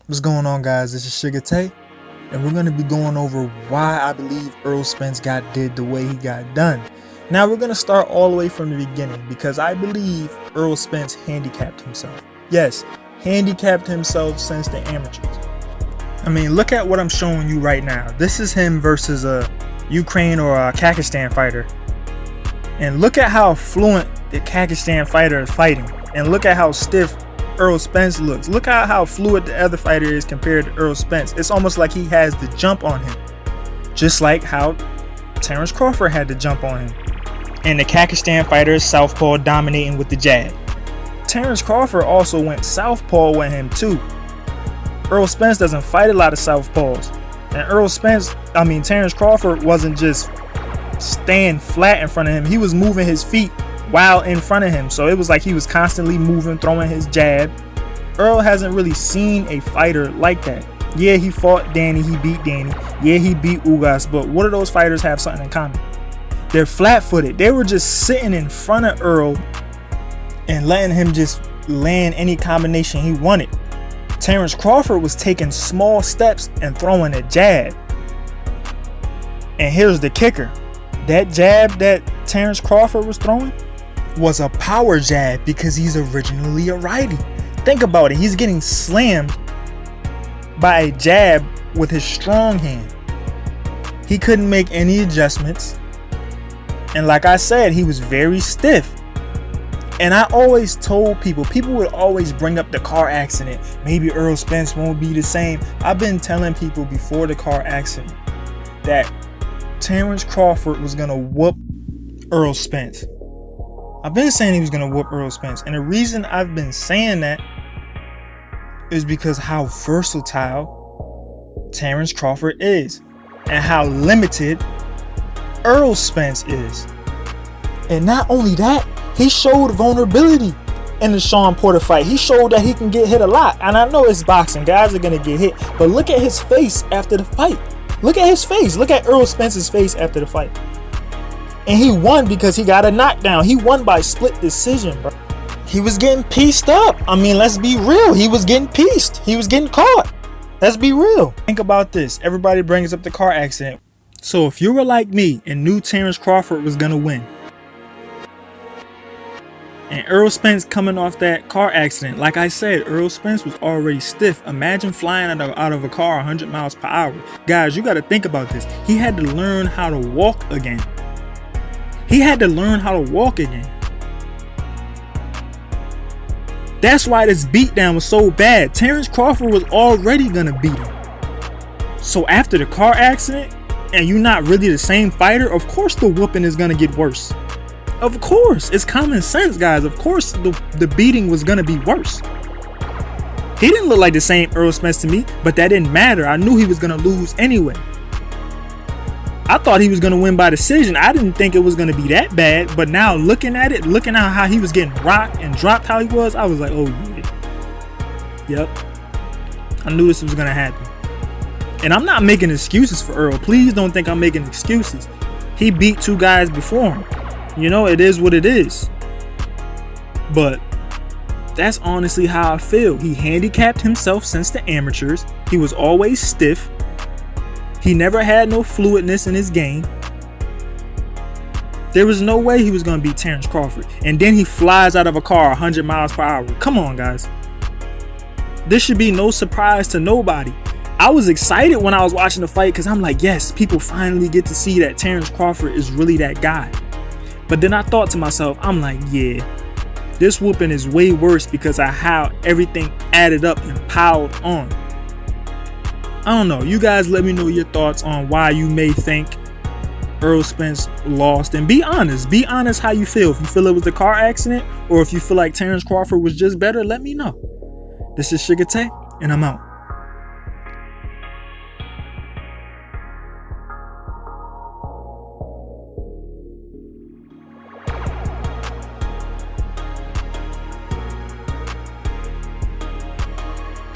What's going on, guys? This is Sugar Tay, and we're going to be going over why I believe Errol Spence did the way he got done. Now we're going to start all the way from the beginning because I believe Errol Spence handicapped himself. Yes, handicapped himself since the amateurs. I mean, look at what I'm showing you right now. This is him versus a Ukraine or a Kazakhstan fighter. And look at how fluent the Kazakhstan fighter is fighting. And look at how stiff Errol Spence looks. Look at how fluid the other fighter is compared to Errol Spence. It's almost like he has the jump on him. Just like how Terence Crawford had the jump on him. And the Kazakhstan fighter is southpaw, dominating with the jab. Terence Crawford also went southpaw with him too. Errol Spence doesn't fight a lot of southpaws. And Terence Crawford wasn't just staying flat in front of him. He was moving his feet while in front of him. So it was like he was constantly moving, throwing his jab. Errol hasn't really seen a fighter like that. Yeah, he fought Danny, he beat Danny. Yeah, he beat Ugas, but what do those fighters have something in common? They're flat-footed. They were just sitting in front of Errol and letting him just land any combination he wanted. Terence Crawford was taking small steps and throwing a jab. And here's the kicker. That jab that Terence Crawford was throwing was a power jab because he's originally a righty. Think about it. He's getting slammed by a jab with his strong hand. He couldn't make any adjustments. And like I said, he was very stiff. And I always told people would always bring up the car accident. Maybe Errol Spence won't be the same. I've been telling people before the car accident that Terence Crawford was going to whoop Errol Spence. I've been saying he was going to whoop Errol Spence. And the reason I've been saying that is because how versatile Terence Crawford is and how limited Errol Spence is. And not only that, he showed vulnerability in the Sean Porter fight. He showed that he can get hit a lot. And I know it's boxing. Guys are going to get hit. But look at his face after the fight. Look at his face. Look at Errol Spence's face after the fight. And he won because he got a knockdown. He won by split decision, bro. He was getting pieced up. I mean, let's be real. He was getting pieced. He was getting caught. Let's be real. Think about this. Everybody brings up the car accident. So if you were like me and knew Terence Crawford was going to win, and Errol Spence coming off that car accident, like I said, Errol Spence was already stiff. Imagine flying out of a car 100 miles per hour. Guys, you got to think about this. He had to learn how to walk again. That's why this beatdown was so bad. Terence Crawford was already going to beat him. So after the car accident, and you're not really the same fighter, of course the whooping is going to get worse. Of course, it's common sense, guys. Of course, the beating was gonna be worse. He didn't look like the same Errol Spence to me, but that didn't matter. I knew he was gonna lose anyway. I thought he was gonna win by decision. I didn't think it was gonna be that bad, but now looking at it, looking at how he was getting rocked and dropped how he was, I was like, oh yeah. Yep. I knew this was gonna happen. And I'm not making excuses for Errol. Please don't think I'm making excuses. He beat two guys before him. You know, it is what it is. But that's honestly how I feel. He handicapped himself since the amateurs. He was always stiff. He never had no fluidness in his game. There was no way he was going to beat Terence Crawford. And then he flies out of a car 100 miles per hour. Come on, guys. This should be no surprise to nobody. I was excited when I was watching the fight because I'm like, yes, people finally get to see that Terence Crawford is really that guy. But then I thought to myself, I'm like, yeah, this whooping is way worse because of how everything added up and piled on. I don't know. You guys let me know your thoughts on why you may think Errol Spence lost. And be honest. Be honest how you feel. If you feel it was the car accident or if you feel like Terence Crawford was just better, let me know. This is Sugar Tay, and I'm out.